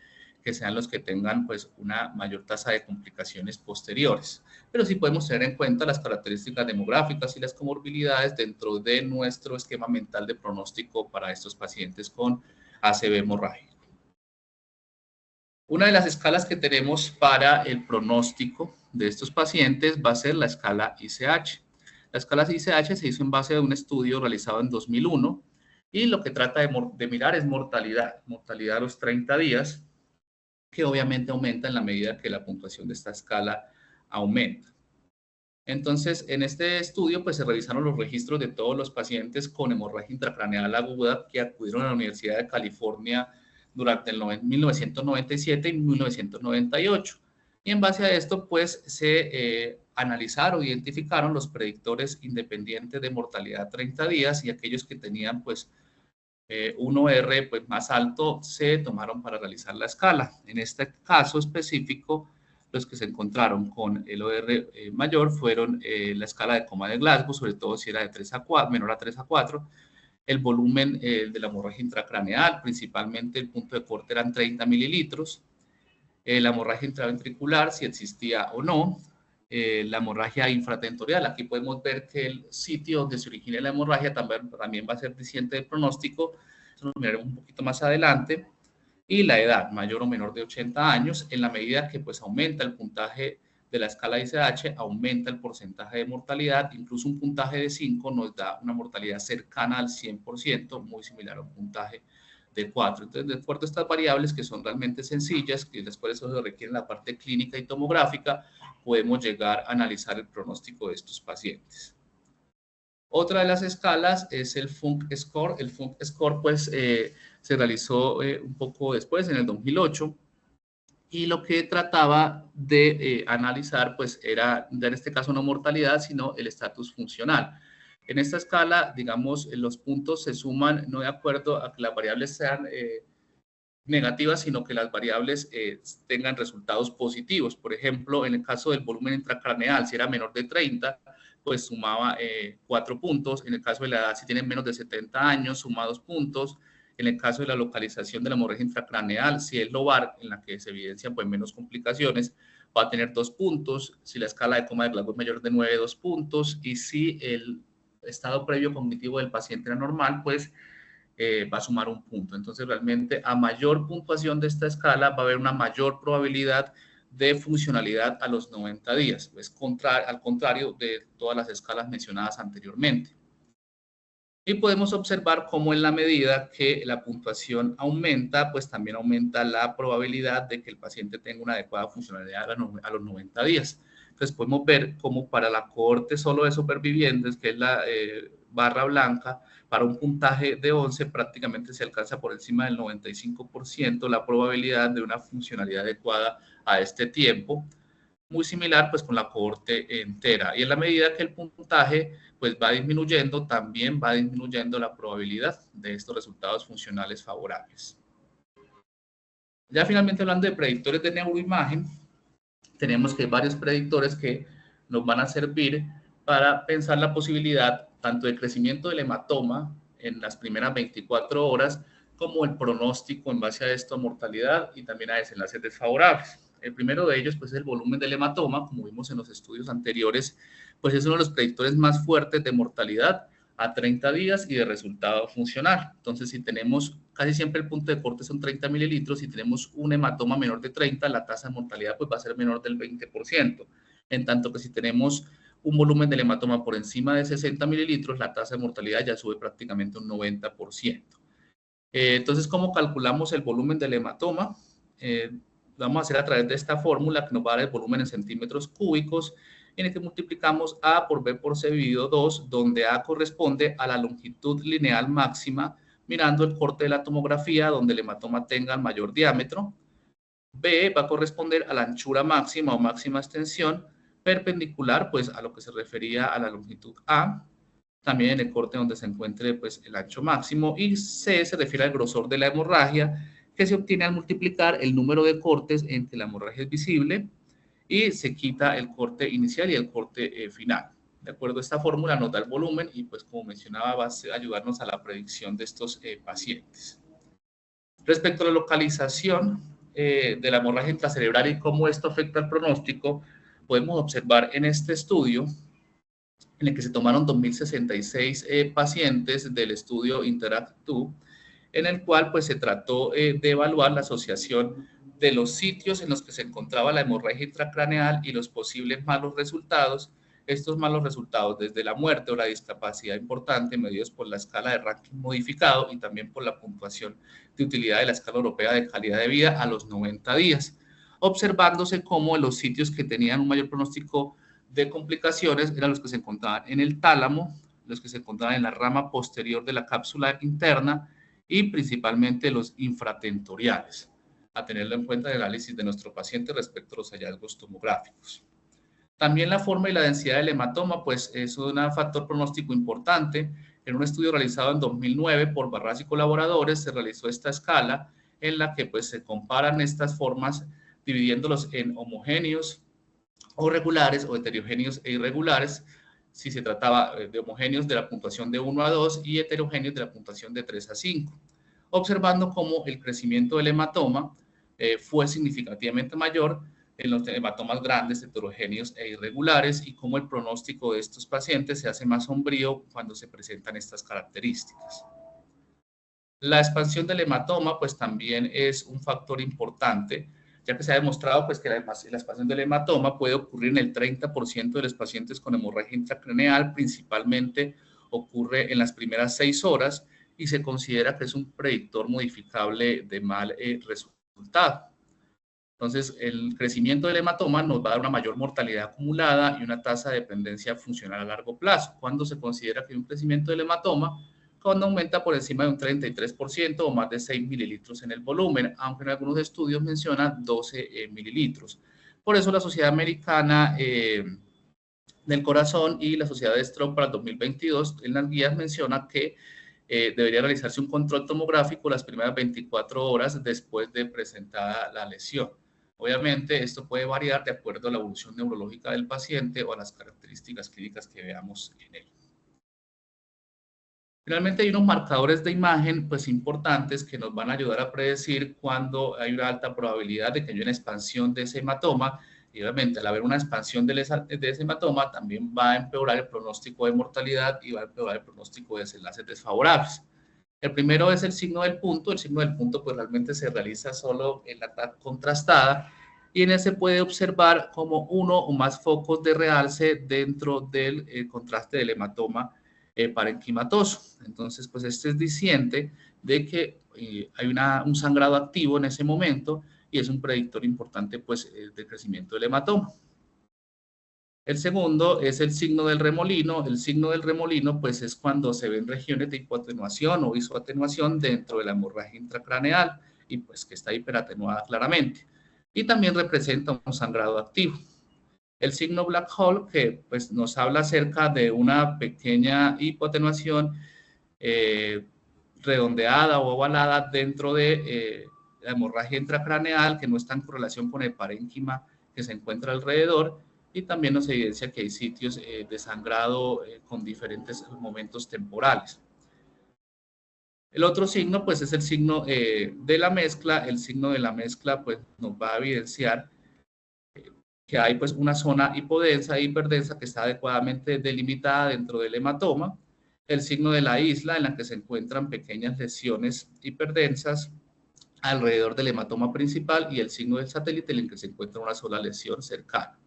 que sean los que tengan pues una mayor tasa de complicaciones posteriores. Pero sí podemos tener en cuenta las características demográficas y las comorbilidades dentro de nuestro esquema mental de pronóstico para estos pacientes con ACV hemorrágico. Una de las escalas que tenemos para el pronóstico de estos pacientes va a ser la escala ICH. La escala ICH se hizo en base a un estudio realizado en 2001 y lo que trata de mirar es mortalidad a los 30 días, que obviamente aumenta en la medida que la puntuación de esta escala aumenta. Entonces, en este estudio, pues se revisaron los registros de todos los pacientes con hemorragia intracraneal aguda que acudieron a la Universidad de California durante el 1997 y 1998. Y en base a esto, pues se analizaron, identificaron los predictores independientes de mortalidad a 30 días y aquellos que tenían, pues, un OR pues, más alto se tomaron para realizar la escala. En este caso específico, los que se encontraron con el OR mayor fueron la escala de coma de Glasgow, sobre todo si era de 3 a 4, menor a 3 a 4, el volumen de la hemorragia intracraneal, principalmente el punto de corte eran 30 mililitros, la hemorragia intraventricular, si existía o no, la hemorragia infratentorial. Aquí podemos ver que el sitio donde se origina la hemorragia también va a ser diciente del pronóstico, eso lo miraremos un poquito más adelante, y la edad, mayor o menor de 80 años, en la medida que pues aumenta el puntaje de la escala ICH, aumenta el porcentaje de mortalidad, incluso un puntaje de 5 nos da una mortalidad cercana al 100%, muy similar a un puntaje de 4. Entonces, de acuerdo a estas variables que son realmente sencillas, que después eso se requiere en la parte clínica y tomográfica, podemos llegar a analizar el pronóstico de estos pacientes. Otra de las escalas es el FUNC Score. El FUNC Score pues, se realizó un poco después, en el 2008, y lo que trataba de analizar pues, era, en este caso, no mortalidad, sino el estatus funcional. En esta escala, digamos, los puntos se suman no de acuerdo a que las variables sean negativas, sino que las variables tengan resultados positivos. Por ejemplo, en el caso del volumen intracraneal, si era menor de 30, pues sumaba 4 puntos. En el caso de la edad, si tienen menos de 70 años, suma 2 puntos. En el caso de la localización de la hemorragia intracraneal, si es lobar, en la que se evidencian pues, menos complicaciones, va a tener 2 puntos. Si la escala de coma de Glasgow es mayor de 9, 2 puntos. Y si el estado previo cognitivo del paciente era normal, pues va a sumar 1 punto. Entonces, realmente, a mayor puntuación de esta escala, va a haber una mayor probabilidad de funcionalidad a los 90 días. Es al contrario de todas las escalas mencionadas anteriormente. Y podemos observar cómo en la medida que la puntuación aumenta, pues también aumenta la probabilidad de que el paciente tenga una adecuada funcionalidad a los 90 días. Entonces podemos ver cómo para la cohorte solo de supervivientes, que es la barra blanca, para un puntaje de 11 prácticamente se alcanza por encima del 95% la probabilidad de una funcionalidad adecuada a este tiempo. Muy similar pues con la cohorte entera. Y en la medida que el puntaje pues va disminuyendo, también va disminuyendo la probabilidad de estos resultados funcionales favorables. Ya finalmente hablando de predictores de neuroimagen, tenemos que hay varios predictores que nos van a servir para pensar la posibilidad tanto de crecimiento del hematoma en las primeras 24 horas, como el pronóstico en base a esto, mortalidad y también a desenlaces desfavorables. El primero de ellos, pues, es el volumen del hematoma, como vimos en los estudios anteriores, pues es uno de los predictores más fuertes de mortalidad a 30 días y de resultado funcional. Entonces, si tenemos, casi siempre el punto de corte son 30 mililitros, si tenemos un hematoma menor de 30, la tasa de mortalidad pues va a ser menor del 20%. En tanto que si tenemos un volumen del hematoma por encima de 60 mililitros, la tasa de mortalidad ya sube prácticamente un 90%. Entonces, ¿cómo calculamos el volumen del hematoma? Vamos a hacer a través de esta fórmula que nos va a dar el volumen en centímetros cúbicos, en el que multiplicamos A por B por C dividido 2, donde A corresponde a la longitud lineal máxima, mirando el corte de la tomografía, donde el hematoma tenga el mayor diámetro. B va a corresponder a la anchura máxima o máxima extensión, perpendicular pues a lo que se refería a la longitud A, también en el corte donde se encuentre pues el ancho máximo, y C se refiere al grosor de la hemorragia, que se obtiene al multiplicar el número de cortes en que la hemorragia es visible y se quita el corte inicial y el corte final. De acuerdo, esta fórmula nos da el volumen y pues como mencionaba va a ayudarnos a la predicción de estos pacientes. Respecto a la localización de la hemorragia intracerebral y cómo esto afecta al pronóstico, podemos observar en este estudio en el que se tomaron 2.066 pacientes del estudio Interact2, en el cual pues se trató de evaluar la asociación de los sitios en los que se encontraba la hemorragia intracraneal y los posibles malos resultados. Estos malos resultados, desde la muerte o la discapacidad importante, medidos por la escala de ranking modificado y también por la puntuación de utilidad de la escala europea de calidad de vida a los 90 días, observándose cómo los sitios que tenían un mayor pronóstico de complicaciones eran los que se encontraban en el tálamo, los que se encontraban en la rama posterior de la cápsula interna y principalmente los infratentoriales, a tenerlo en cuenta en el análisis de nuestro paciente respecto a los hallazgos tomográficos. También la forma y la densidad del hematoma, pues es un factor pronóstico importante. En un estudio realizado en 2009 por Barras y colaboradores se realizó esta escala en la que pues se comparan estas formas dividiéndolos en homogéneos o regulares o heterogéneos e irregulares, si se trataba de homogéneos de la puntuación de 1 a 2 y heterogéneos de la puntuación de 3 a 5, observando cómo el crecimiento del hematoma fue significativamente mayor en los hematomas grandes, heterogéneos e irregulares, y cómo el pronóstico de estos pacientes se hace más sombrío cuando se presentan estas características. La expansión del hematoma pues también es un factor importante, ya que se ha demostrado pues, que la expansión del hematoma puede ocurrir en el 30% de los pacientes con hemorragia intracraneal, principalmente ocurre en las primeras 6 horas y se considera que es un predictor modificable de mal resultado. Entonces, el crecimiento del hematoma nos va a dar una mayor mortalidad acumulada y una tasa de dependencia funcional a largo plazo. Cuando se considera que hay un crecimiento del hematoma, cuando aumenta por encima de un 33% o más de 6 mililitros en el volumen, aunque en algunos estudios menciona 12 mililitros. Por eso la Sociedad Americana del Corazón y la Sociedad de Stroke para el 2022 en las guías menciona que debería realizarse un control tomográfico las primeras 24 horas después de presentada la lesión. Obviamente, esto puede variar de acuerdo a la evolución neurológica del paciente o a las características clínicas que veamos en él. Finalmente, hay unos marcadores de imagen pues, importantes que nos van a ayudar a predecir cuando hay una alta probabilidad de que haya una expansión de ese hematoma. Y obviamente, al haber una expansión de ese hematoma, también va a empeorar el pronóstico de mortalidad y va a empeorar el pronóstico de desenlaces desfavorables. El primero es el signo del punto. El signo del punto pues realmente se realiza solo en la TAC contrastada y en ese puede observar como uno o más focos de realce dentro del contraste del hematoma parenquimatoso. Entonces, pues este es diciente de que hay un sangrado activo en ese momento y es un predictor importante pues de crecimiento del hematoma. El segundo es el signo del remolino. El signo del remolino pues es cuando se ven regiones de hipoatenuación o isoatenuación dentro de la hemorragia intracraneal y pues que está hiperatenuada claramente. Y también representa un sangrado activo. El signo black hole, que pues, nos habla acerca de una pequeña hipoatenuación redondeada o ovalada dentro de la hemorragia intracraneal, que no está en correlación con el parénquima que se encuentra alrededor, y también nos evidencia que hay sitios de sangrado con diferentes momentos temporales. El otro signo, pues, es el signo de la mezcla. El signo de la mezcla, pues, nos va a evidenciar que hay, pues, una zona hipodensa e hiperdensa que está adecuadamente delimitada dentro del hematoma. El signo de la isla, en la que se encuentran pequeñas lesiones hiperdensas alrededor del hematoma principal, y el signo del satélite, en el que se encuentra una sola lesión cercana.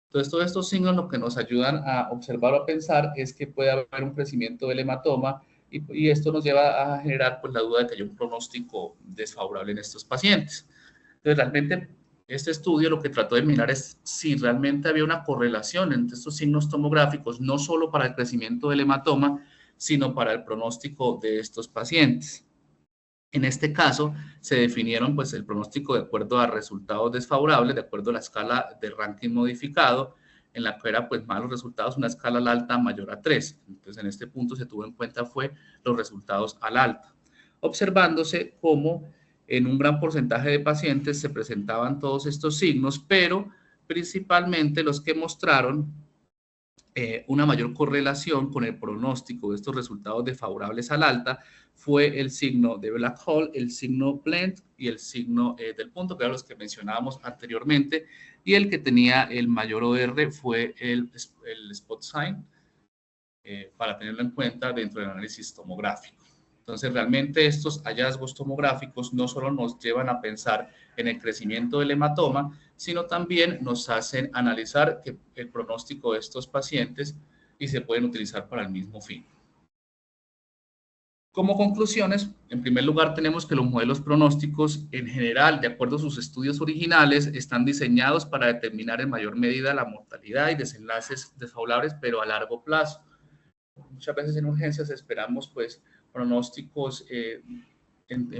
Entonces, todos estos signos lo que nos ayudan a observar o a pensar es que puede haber un crecimiento del hematoma, y esto nos lleva a generar, pues, la duda de que hay un pronóstico desfavorable en estos pacientes. Entonces, realmente, este estudio lo que trató de mirar es si realmente había una correlación entre estos signos tomográficos, no solo para el crecimiento del hematoma, sino para el pronóstico de estos pacientes. En este caso, se definieron, pues, el pronóstico de acuerdo a resultados desfavorables, de acuerdo a la escala de ranking modificado, en la que era, pues, malos resultados, una escala al alta mayor a 3. Entonces, en este punto se tuvo en cuenta fue los resultados al alta, observándose cómo en un gran porcentaje de pacientes se presentaban todos estos signos, pero principalmente los que mostraron una mayor correlación con el pronóstico de estos resultados desfavorables al alta fue el signo de black hole, el signo blend y el signo del punto, que eran los que mencionábamos anteriormente, y el que tenía el mayor OR fue el spot sign, para tenerlo en cuenta dentro del análisis tomográfico. Entonces, realmente estos hallazgos tomográficos no solo nos llevan a pensar en el crecimiento del hematoma, sino también nos hacen analizar el pronóstico de estos pacientes, y se pueden utilizar para el mismo fin. Como conclusiones, en primer lugar, tenemos que los modelos pronósticos en general, de acuerdo a sus estudios originales, están diseñados para determinar en mayor medida la mortalidad y desenlaces desfavorables, pero a largo plazo. Muchas veces en urgencias esperamos, pues, pronósticos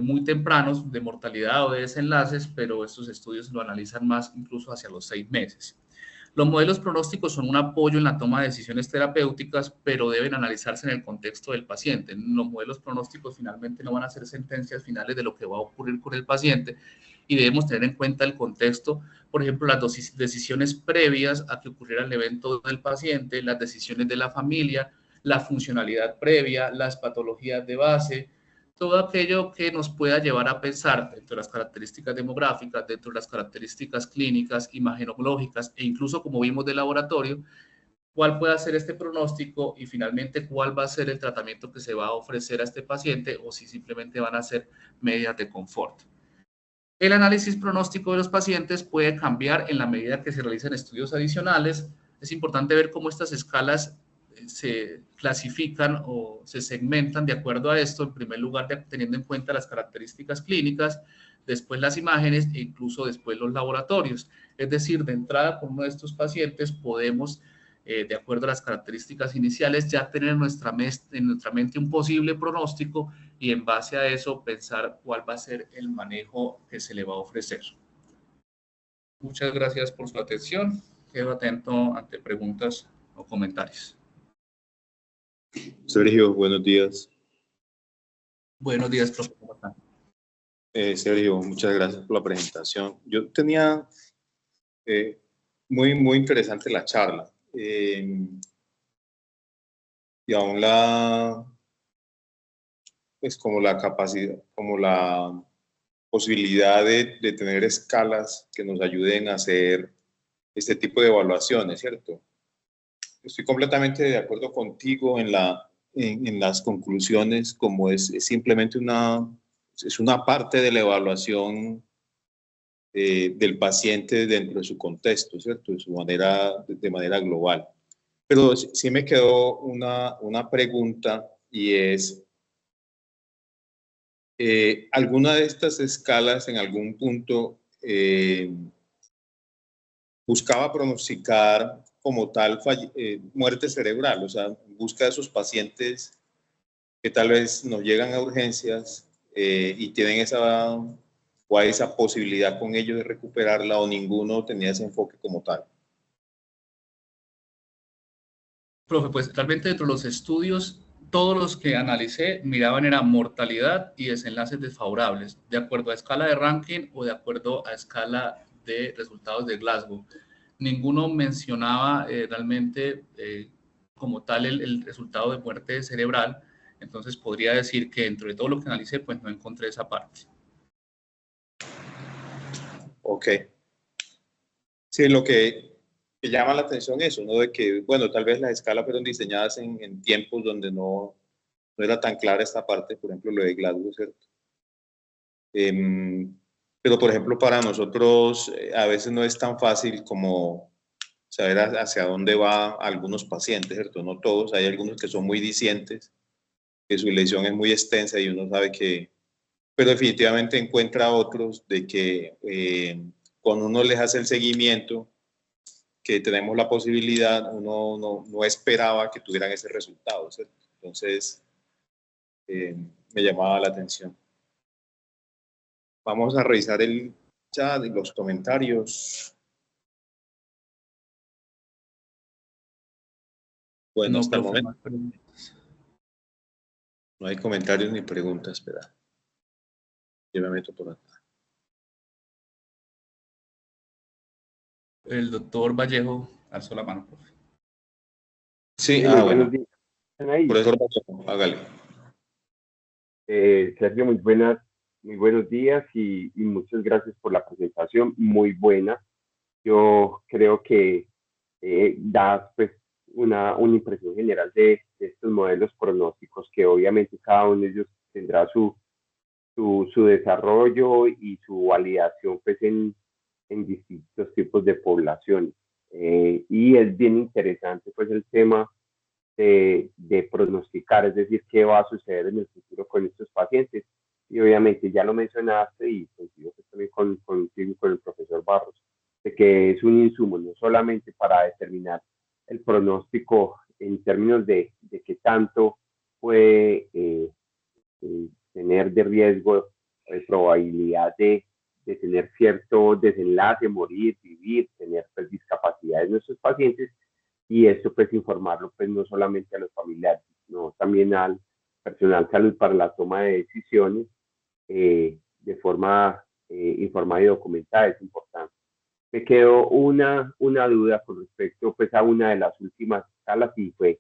muy tempranos de mortalidad o de desenlaces, pero estos estudios lo analizan más incluso hacia los 6 meses. Los modelos pronósticos son un apoyo en la toma de decisiones terapéuticas, pero deben analizarse en el contexto del paciente. Los modelos pronósticos finalmente no van a ser sentencias finales de lo que va a ocurrir con el paciente, y debemos tener en cuenta el contexto, por ejemplo, las decisiones previas a que ocurriera el evento del paciente, las decisiones de la familia, la funcionalidad previa, las patologías de base, todo aquello que nos pueda llevar a pensar dentro de las características demográficas, dentro de las características clínicas, imagenológicas e incluso, como vimos, de laboratorio, cuál puede ser este pronóstico y finalmente cuál va a ser el tratamiento que se va a ofrecer a este paciente, o si simplemente van a ser medidas de confort. El análisis pronóstico de los pacientes puede cambiar en la medida que se realicen estudios adicionales. Es importante ver cómo estas escalas se clasifican o se segmentan de acuerdo a esto, en primer lugar teniendo en cuenta las características clínicas, después las imágenes e incluso después los laboratorios. Es decir, de entrada con uno de estos pacientes podemos, de acuerdo a las características iniciales, ya tener en nuestra mente un posible pronóstico, y en base a eso pensar cuál va a ser el manejo que se le va a ofrecer. Muchas gracias por su atención. Quedo atento ante preguntas o comentarios. Sergio, buenos días. Buenos días, profesor. Sergio, muchas gracias por la presentación. Yo tenía muy interesante la charla, y aún pues como la capacidad, como la posibilidad de tener escalas que nos ayuden a hacer este tipo de evaluaciones, ¿cierto? Estoy completamente de acuerdo contigo en las conclusiones, como es simplemente una parte de la evaluación del paciente dentro de su contexto, ¿cierto? De manera global. Pero sí me quedó una pregunta, y es, ¿alguna de estas escalas en algún punto buscaba pronosticar como tal muerte cerebral? O sea, busca a esos pacientes que tal vez nos llegan a urgencias y tienen esa posibilidad con ellos de recuperarla, o ninguno tenía ese enfoque como tal. Profe, pues realmente dentro de los estudios, todos los que analicé miraban era mortalidad y desenlaces desfavorables, de acuerdo a escala de ranking o de acuerdo a escala de resultados de Glasgow. Ninguno mencionaba realmente como tal el resultado de muerte cerebral, entonces podría decir que dentro de todo lo que analicé, pues no encontré esa parte. Ok. Sí, lo que llama la atención eso, ¿no? De que, bueno, tal vez las escalas fueron diseñadas en tiempos donde no era tan clara esta parte, por ejemplo, lo de Glasgow, ¿cierto? Pero, por ejemplo, para nosotros a veces no es tan fácil como saber hacia dónde va algunos pacientes, ¿cierto? No todos, hay algunos que son muy discientes, que su lesión es muy extensa y uno sabe que, pero definitivamente encuentra otros de que cuando uno les hace el seguimiento, que tenemos la posibilidad, uno no esperaba que tuvieran ese resultado, ¿cierto? Entonces, me llamaba la atención. Vamos a revisar el chat y los comentarios. Bueno, No, hasta el profe, momento más preguntas. no hay comentarios ni preguntas, espera. Yo me meto por acá. El doctor Vallejo alzó la mano, profe. Sí, Muy buenos bueno, días. ¿Están ahí? profesor Vallejo, hágale. Sergio, muy buenos días y muchas gracias por la presentación, muy buena. Yo creo que da pues una impresión general de estos modelos pronósticos que obviamente cada uno de ellos tendrá su desarrollo y su validación pues en distintos tipos de poblaciones. Y es bien interesante pues el tema de pronosticar, es decir, qué va a suceder en el futuro con estos pacientes. Y obviamente ya lo mencionaste y coincido también contigo y con el profesor Barros, de que es un insumo no solamente para determinar el pronóstico en términos de qué tanto puede tener de riesgo, probabilidad de tener cierto desenlace, morir, vivir, tener pues, discapacidades en nuestros pacientes, y esto pues informarlo pues no solamente a los familiares, sino también al personal de salud para la toma de decisiones de forma informada y documentada es importante. Me quedó una duda con respecto pues a una de las últimas escalas y fue,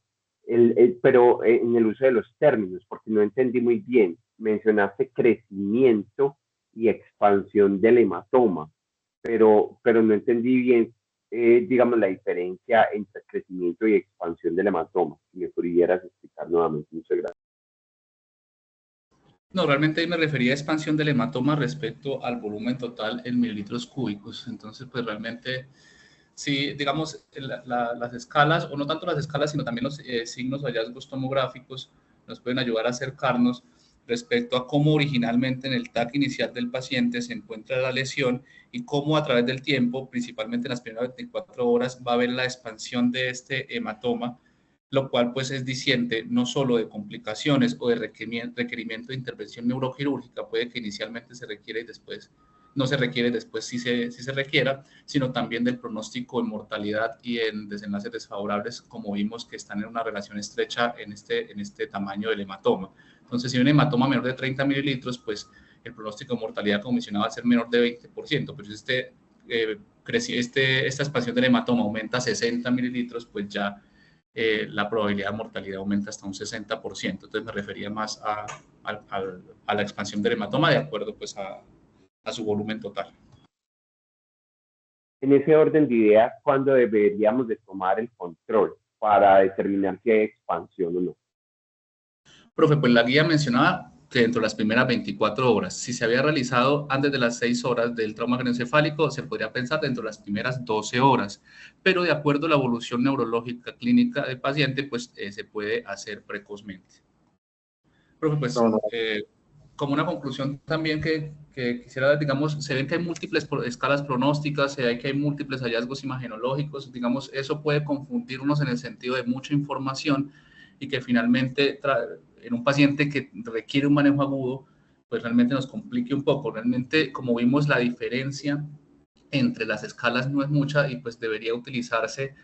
pero en el uso de los términos, porque no entendí muy bien. Mencionaste crecimiento y expansión del hematoma, pero no entendí bien, digamos, la diferencia entre crecimiento y expansión del hematoma. Si me pudieras explicar nuevamente, muchas gracias. No, realmente ahí me refería a expansión del hematoma respecto al volumen total en mililitros cúbicos. Entonces, pues realmente, sí, digamos, las escalas, o no tanto las escalas, sino también los signos o hallazgos tomográficos nos pueden ayudar a acercarnos respecto a cómo originalmente en el TAC inicial del paciente se encuentra la lesión y cómo a través del tiempo, principalmente en las primeras 24 horas, va a haber la expansión de este hematoma, lo cual pues es diciente no solo de complicaciones o de requerimiento de intervención neuroquirúrgica, puede que inicialmente se requiere y después no se requiere, después sí se requiera, sino también del pronóstico en mortalidad y en desenlaces desfavorables, como vimos que están en una relación estrecha en este tamaño del hematoma. Entonces, si hay un hematoma menor de 30 mililitros, pues el pronóstico de mortalidad, como mencionaba, va a ser menor de 20%, pero si esta expansión del hematoma aumenta a 60 mililitros, pues ya la probabilidad de mortalidad aumenta hasta un 60%. Entonces me refería más a la expansión del hematoma de acuerdo pues a su volumen total. En ese orden de ideas, ¿cuándo deberíamos de tomar el control para determinar si hay expansión o no? Profe, pues la guía mencionaba que dentro de las primeras 24 horas, si se había realizado antes de las 6 horas del trauma craneoencefálico, se podría pensar dentro de las primeras 12 horas, pero de acuerdo a la evolución neurológica clínica del paciente, pues se puede hacer precozmente. Profe, pues No, no. como una conclusión también que quisiera, digamos, se ven que hay múltiples escalas pronósticas, se ve que hay múltiples hallazgos imagenológicos, digamos, eso puede confundirnos en el sentido de mucha información y que finalmente en un paciente que requiere un manejo agudo, pues realmente nos complique un poco. Realmente, como vimos, la diferencia entre las escalas no es mucha y pues debería utilizarse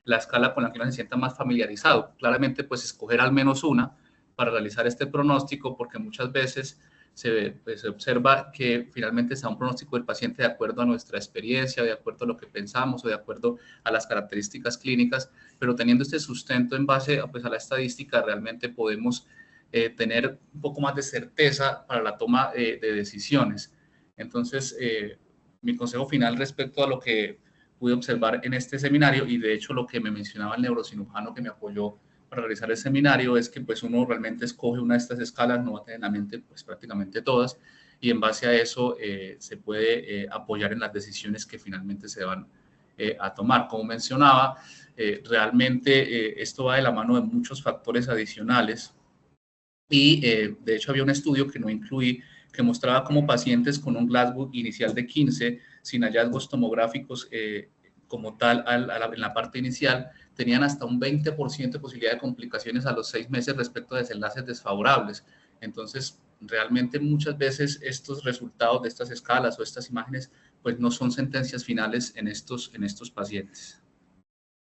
la escala con la que uno se sienta más familiarizado. Claramente, pues escoger al menos una para realizar este pronóstico, porque muchas veces se observa que finalmente está un pronóstico del paciente de acuerdo a nuestra experiencia, de acuerdo a lo que pensamos o de acuerdo a las características clínicas, pero teniendo este sustento en base pues, a la estadística, realmente podemos tener un poco más de certeza para la toma de decisiones. Entonces, mi consejo final respecto a lo que pude observar en este seminario, y de hecho lo que me mencionaba el neurocirujano que me apoyó para realizar el seminario, es que pues uno realmente escoge una de estas escalas, no va a tener en la mente pues prácticamente todas, y en base a eso se puede apoyar en las decisiones que finalmente se van a tomar. Como mencionaba, realmente esto va de la mano de muchos factores adicionales, y de hecho había un estudio que no incluí, que mostraba cómo pacientes con un Glasgow inicial de 15, sin hallazgos tomográficos como tal en la parte inicial, tenían hasta un 20% de posibilidad de complicaciones a los 6 meses respecto a desenlaces desfavorables. Entonces, realmente muchas veces estos resultados de estas escalas o estas imágenes, pues no son sentencias finales en estos pacientes.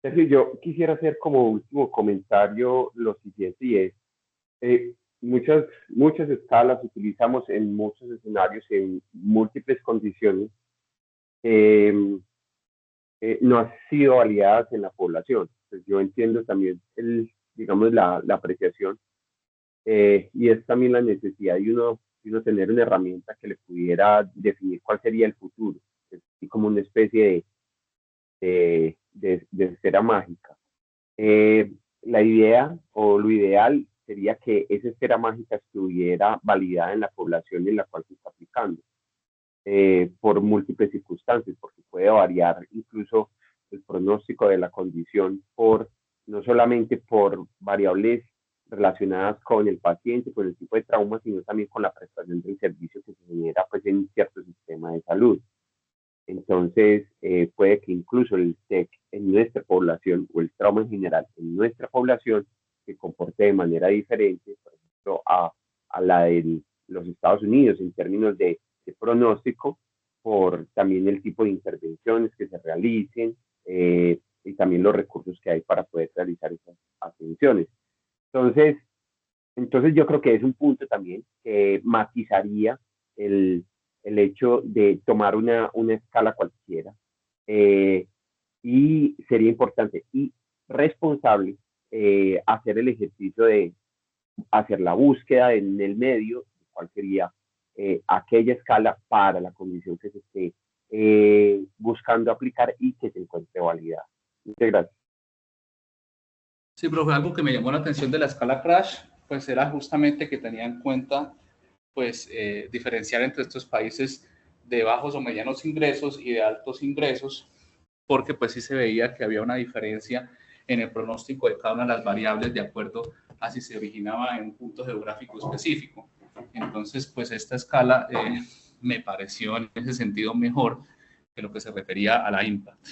Sergio, yo quisiera hacer como último comentario lo siguiente, y es, muchas escalas utilizamos en muchos escenarios, en múltiples condiciones, no han sido validadas en la población. Pues yo entiendo también, digamos, la apreciación, y es también la necesidad de uno tener una herramienta que le pudiera definir cuál sería el futuro, así como una especie de esfera mágica. La idea o lo ideal sería que esa esfera mágica estuviera validada en la población en la cual se está aplicando, por múltiples circunstancias, porque puede variar incluso el pronóstico de la condición no solamente por variables relacionadas con el paciente, con el tipo de trauma, sino también con la prestación del servicio que se genera pues, en cierto sistema de salud. Entonces, puede que incluso el TEC en nuestra población o el trauma en general en nuestra población se comporte de manera diferente, por ejemplo, a la de los Estados Unidos en términos de pronóstico, por también el tipo de intervenciones que se realicen, y también los recursos que hay para poder realizar esas atenciones. Entonces yo creo que es un punto también que matizaría el, el hecho de tomar una escala cualquiera, y sería importante y responsable hacer el ejercicio de hacer la búsqueda en el medio de cuál sería aquella escala para la condición que se esté buscando aplicar y que se encuentre validada. Muchas gracias. Sí, profe, algo que me llamó la atención de la escala Crash, pues era justamente que tenía en cuenta, pues, diferenciar entre estos países de bajos o medianos ingresos y de altos ingresos, porque pues sí se veía que había una diferencia en el pronóstico de cada una de las variables de acuerdo a si se originaba en un punto geográfico específico. Entonces, pues esta escala me pareció en ese sentido mejor que lo que se refería a la IMPACT.